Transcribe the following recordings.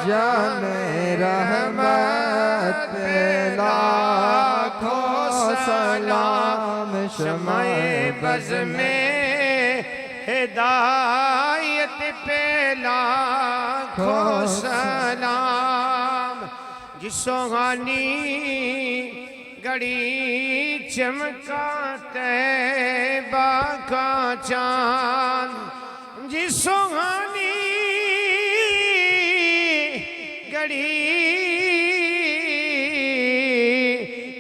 جان رحمت پہ لاکھوں سلام شمع بز میں ہدایت پہ لاکھوں سلام جس سوہانی گھڑی چمکا طیبہ کا چاند جس سوہانی گھڑی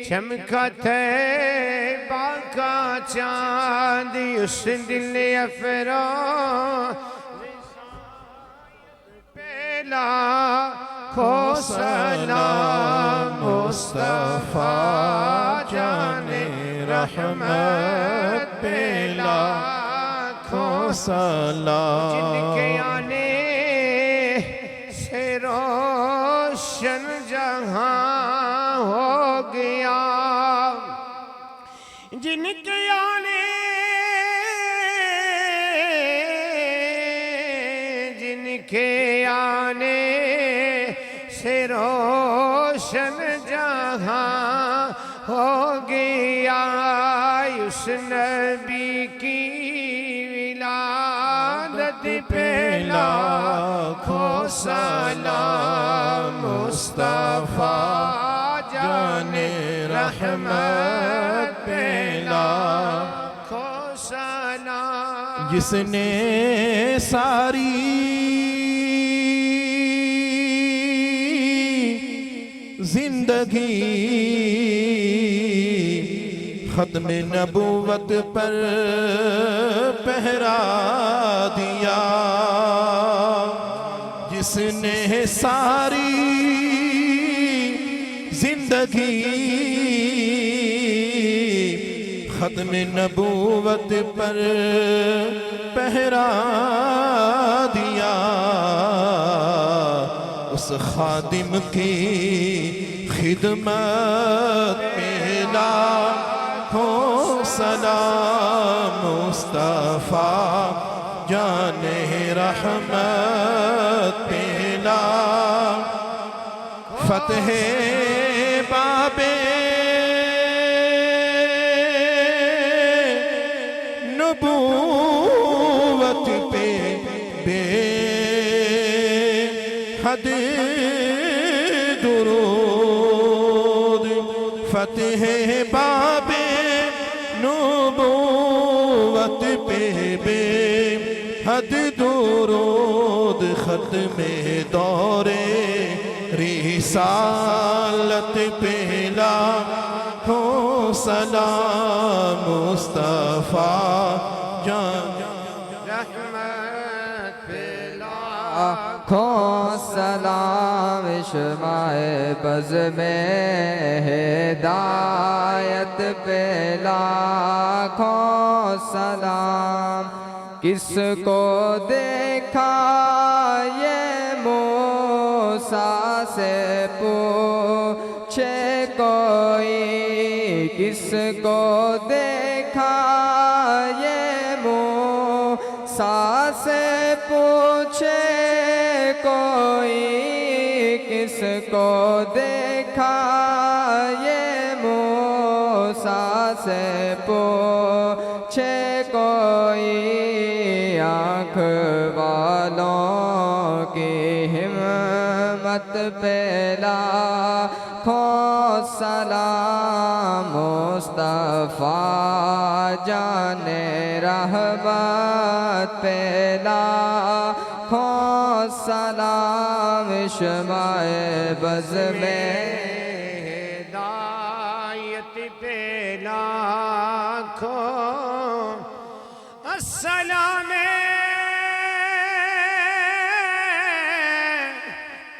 چمکا طیبہ کا چاند اس دل افروز پہ لاکھوں سلام مصطفیٰ جان رحمت پہ لاکھوں سلام جن کے آنے سے روشن جہاں ہو گیا جن کے آنے سے روشن جہاں ہو گیا اس نبی کی ولادت پہ لاکھوں سلام مصطفیٰ جان رحمت پہ لاکھوں سلام جس نے ساری زندگی ختم نبوت پر پہرا دیا جس نے ساری زندگی ختم نبوت پر پہرا دیا اس خادم کی خدمت میں لاکھوں سلام مصطفیٰ جان رحمت پہ لاکھوں فتح باب نبوت پہ بے حد درود فتح باب نبوت پہ بے حد درود ختم دور رسالت پہ لاکھوں سلام مصطفیٰ جان رحمت پہ لاکھوں سلام شمع بز میں ہدایت پہ لاکھوں سلام کس کو دیکھا یہ موسیٰ سے پوچھے کوئی کس کو دیکھا یہ موسیٰ سے پوچھے کوئی کس کو دیکھا یہ موسیٰ سے پوچھے کوئی آنکھ والوں کی ہمت پہ لاکھوں سلام مصطفیٰ جان رحمت پہ لاکھوں سلام شمع بز میں ہدایت پہ لاکھوں السلام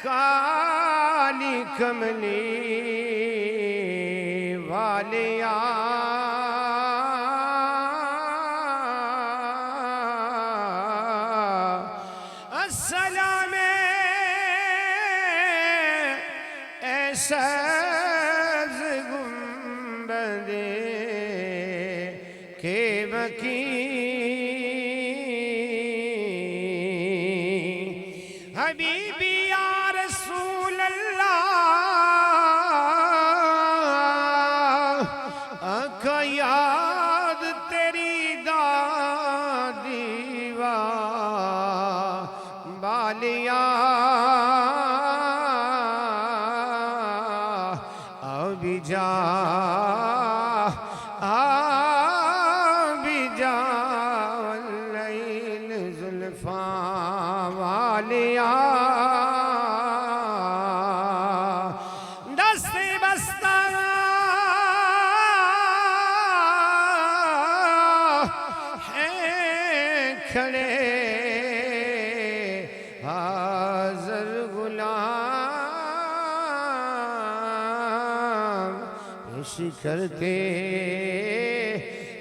کالی کملی والیا السلام سبز گنبد کے بکی حبیبی یا رسول خوشی کرتے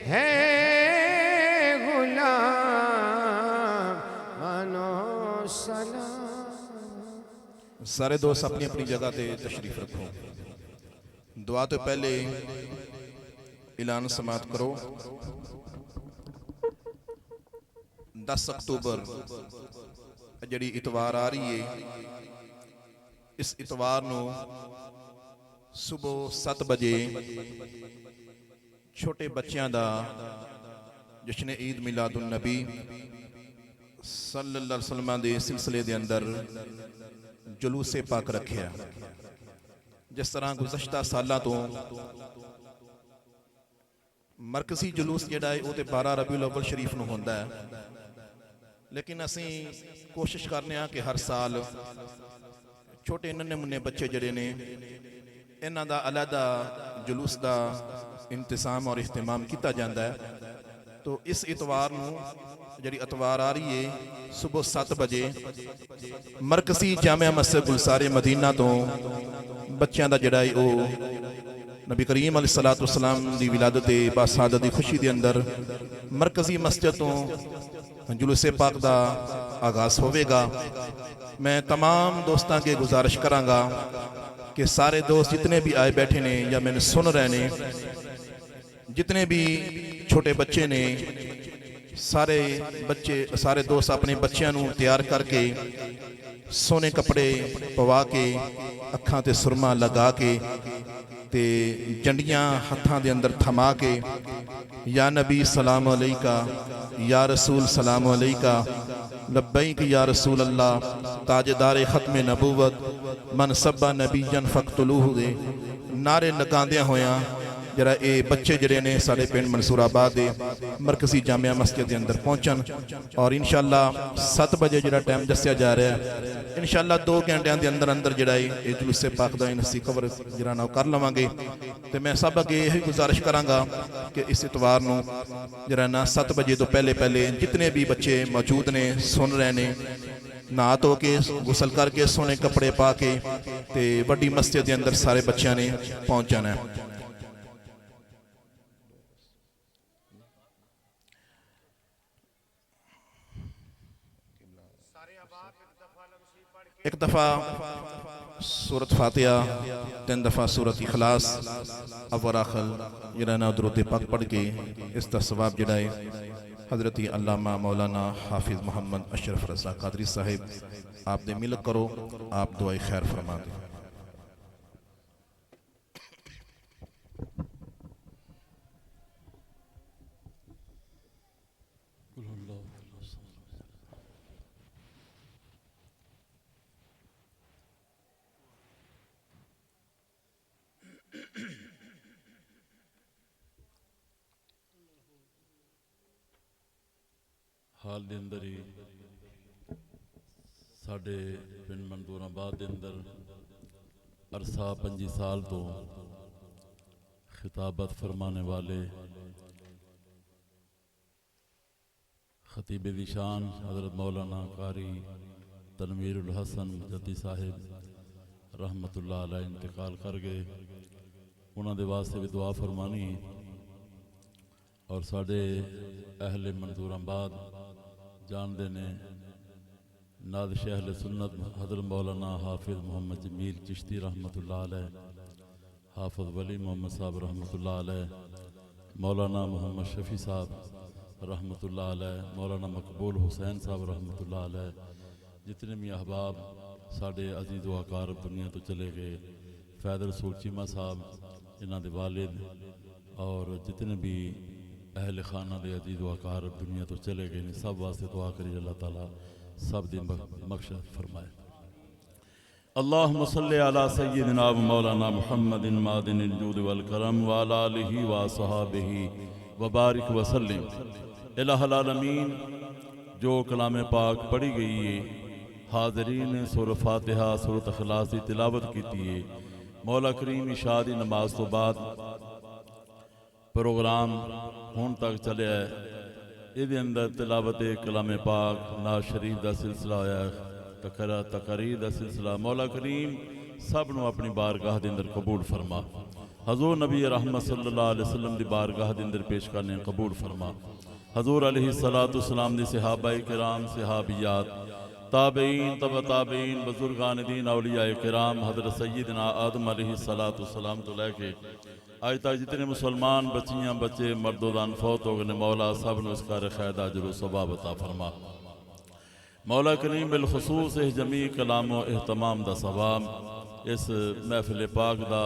ہیں غلام مانو سلام۔ سارے دوست اپنی اپنی جگہ تے تشریف رکھو۔ دعا تو پہلے اعلان سماعت کرو۔ 10 اکتوبر جڑی اتوار آ رہی ہے، اس اتوار نو صبح 7 بجے چھوٹے بچیاں دا جشن عید میلاد النبی صلی اللہ علیہ وسلم دے سلسلے دے اندر جلوس پاک رکھیا۔ جس طرح گزشتہ سالہ تو مرکزی جلوس جڑا ہے وہ تے 12 ربیع الاول شریف نو ہوندا ہے، لیکن اسی کوشش کرنے ہاں کہ ہر سال چھوٹے ننے منے بچے جڑے نے انہاں دا علیحدہ جلوس دا انتظام اور اہتمام کیتا جاندا ہے۔ تو اس اتوار نو جڑی اتوار آ رہی ہے صبح 7 بجے مرکزی جامعہ مسجد گلزار مدینہ تو بچیاں دا جڑا ہے او نبی کریم علیہ السلام دی ولادت باسعادت دی خوشی دے اندر مرکزی مسجد تو جلوس پاک دا آغاز ہوئے گا۔ میں تمام دوستاں کے گزارش کراں گا کہ سارے دوست جتنے بھی آئے بیٹھے نے یا میں نے سن رہے نے، جتنے بھی چھوٹے بچے نے، سارے دوست اپنے بچیاں نو تیار کر کے سونے کپڑے پوا کے اکھاں تے سرما لگا کے تے جنڈیاں ہتھاں دے اندر تھما کے یا نبی سلام علیکہ، یا رسول سلام علیکہ، لبیک یا رسول اللہ، تاجدار ختم نبوت، من سبا نبی جن فقتلوہ دے نعرے لگاندیاں ہویاں جرا اے بچے جڑے نے سارے پنڈ منصور آباد دے مرکزی جامعہ مسجد دے اندر پہنچن، اور انشاءاللہ 7 بجے جڑا ٹائم دسیا جا رہا ہے، انشاءاللہ 2 گھنٹیاں دے اندر جڑا اے جلوس پاک دا اسی کور جڑا نہ کر لواں گے۔ تے میں سب اگے یہی گزارش کراں گا کہ اس اتوار نو جڑا نا 7 بجے تو پہلے جتنے بھی بچے موجود نے سن رہے نے، نہا دھو کے غسل کر کے سونے کپڑے پا کے تے بڑی مسجد دے اندر سارے بچیاں نے پہنچ جانا ہے۔ ایک دفعہ سورت فاتحہ، 3 دفعہ سورت اخلاص اول آخر جڑا نا درود پاک پڑھ کے اس دا ثواب جڑا ہے حضرت علامہ مولانا حافظ محمد اشرف رضا قادری صاحب آپ دے ملک کرو، آپ دعائی خیر فرما دیں۔ حال دے اندر ہی ساڑھے پنڈ منظور آباد دے اندر عرصہ 25 سال تو خطابت فرمانے والے خطیب دی شان حضرت مولانا قاری تنویر الحسن جدی صاحب رحمت اللہ علیہ انتقال کر گئے، انہوں دے واسطے بھی دعا فرمانی، اور ساڑھے اہل منظور آباد جان دینے نادش اہل سنت حضرت مولانا حافظ محمد جمیل چشتی رحمت اللہ علیہ، حافظ ولی محمد صاحب رحمت اللہ علیہ، مولانا محمد شفیع صاحب رحمت اللہ علیہ، مولانا مقبول حسین صاحب رحمت اللہ علیہ، جتنے بھی احباب ساڑھے عزیز و اقارب دنیا تو چلے گئے، فیض رسول چیمہ صاحب انہاں دے والد، اور جتنے بھی اہل خانہ دے عزیز و اقارب دنیا تو چلے گئے، سب واسطے دعا کری اللہ تعالیٰ سب دن مغفرت فرمائے۔ اللہم صلی علی سیدنا و مولانا محمد معدن الجود والکرم وعلی آلہ وصحابہ وبارک وسلم۔ الہ العالمین، جو کلام پاک پڑھی گئی ہے، حاضرین نے سورۃ فاتحہ سورۃ اخلاص کی تلاوت کی ہے، مولا کریم عشاء دی نماز تو بعد پروگرام ہون تک چلے ہے، یہ اندر تلاوت کلام پاک نعت شریف دا سلسلہ ہویا ہے، تقریر دا سلسلہ، مولا کریم سب نو اپنی بارگاہ دے اندر قبول فرما۔ حضور نبی رحمت صلی اللہ علیہ وسلم دی بارگاہ دے اندر پیش کرنے قبول فرما۔ حضور علیہ السلام دی صحابہ کرام، صحابیات، تابعین، تبع تابعین، بزرگان دین، اولیاء کرام، حضرت سیدنا آدم علیہ السلام تو لے کے آج تک جتنے مسلمان بچیاں بچے مرد و زن فوت ہو گئے، مولا سب نے اس کا خیر اجر و ثواب عطا فرما۔ مولا کریم بالخصوص اس جمیع کلام و اہتمام دا ثواب، اس محفل پاک دا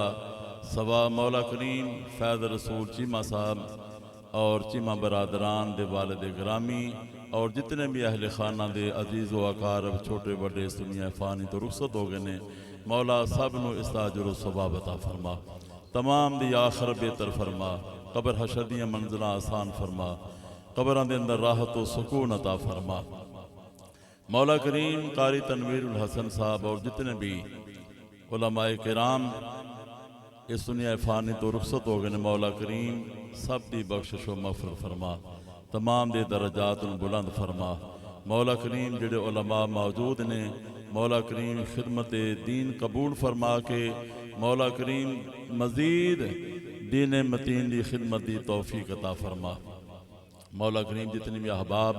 ثواب مولا کریم فیض رسول چیمہ صاحب اور چیمہ برادران دے والد گرامی اور جتنے بھی اہل خانہ دے عزیز و اقارب چھوٹے بڑے اس دنیا فانی تو رخصت ہو گئے نے، مولا سب نو اس دا اجر و ثواب عطا فرما، تمام دی آخر بہتر فرما، قبر حشر دیاں منزلہ آسان فرما، قبران دے اندر راحت و سکون عطا فرما۔ مولا کریم قاری تنویر الحسن صاحب اور جتنے بھی علماء کرام اس دنیا فانی تو رخصت ہو گئے، مولا کریم سب دی بخشش و مغفرت فرما، تمام دے درجات بلند فرما۔ مولا کریم جڑے علماء موجود نے، مولا کریم خدمت دین قبول فرما کے مولا کریم مزید دین متین دی خدمت دی توفیق عطا فرما۔ مولا کریم جتنی بھی احباب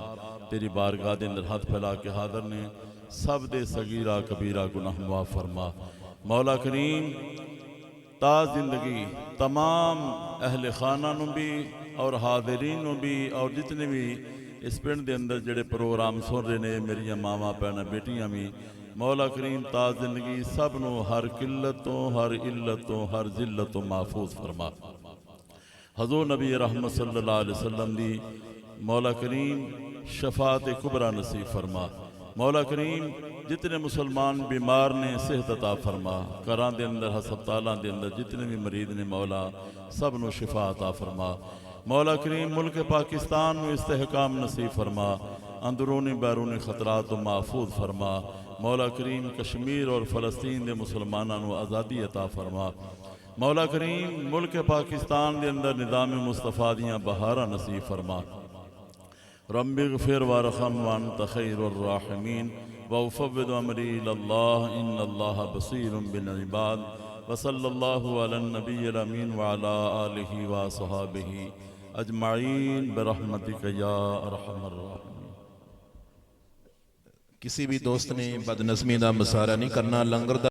تیری بارگاہ دے اندر ہاتھ پھیلا کے حاضر نے، سب دے صغیرہ کبیرہ گناہ معاف فرما۔ مولا کریم تا زندگی تمام اہل خانہ نو بھی اور حاضرین نو بھی اور جتنے بھی اس پنڈ دے اندر جڑے پروگرام سن رہے نے، میری ماما پہنا بیٹیاں بھی، مولا کریم تا زندگی سب نو ہر قلتوں، ہر علتوں، ہر ذلتوں محفوظ فرما۔ حضور نبی رحمت صلی اللہ علیہ وسلم دی مولا کریم شفاعت کبریٰ نصیب فرما۔ مولا کریم جتنے مسلمان بیمار نے صحت عطا فرما، گھراں دے اندر ہسپتالاں دے اندر جتنے بھی مریض نے مولا سب نو شفا عطا فرما۔ مولا کریم ملک پاکستان میں استحکام نصیب فرما، اندرونی بیرونی خطرات و محفوظ فرما۔ مولا کریم کشمیر اور فلسطین دے مسلمانوں نو آزادی عطا فرما۔ مولا کریم ملک پاکستان دے اندر نظام مصطفیٰ دیاں بہارا نصیب فرما۔ رب اغفر وارحم وانت خیر الراحمین وافوض امری اللہ ان اللہ بصیر بالعباد وصلی اللہ علی النبی الامین وعلی آلہ وصحابہ اجمعین برحمتک یا ارحم الراحمین۔ کسی بھی دوست نے بد نظمی دا مظاہرہ نہیں کرنا، لنگر دا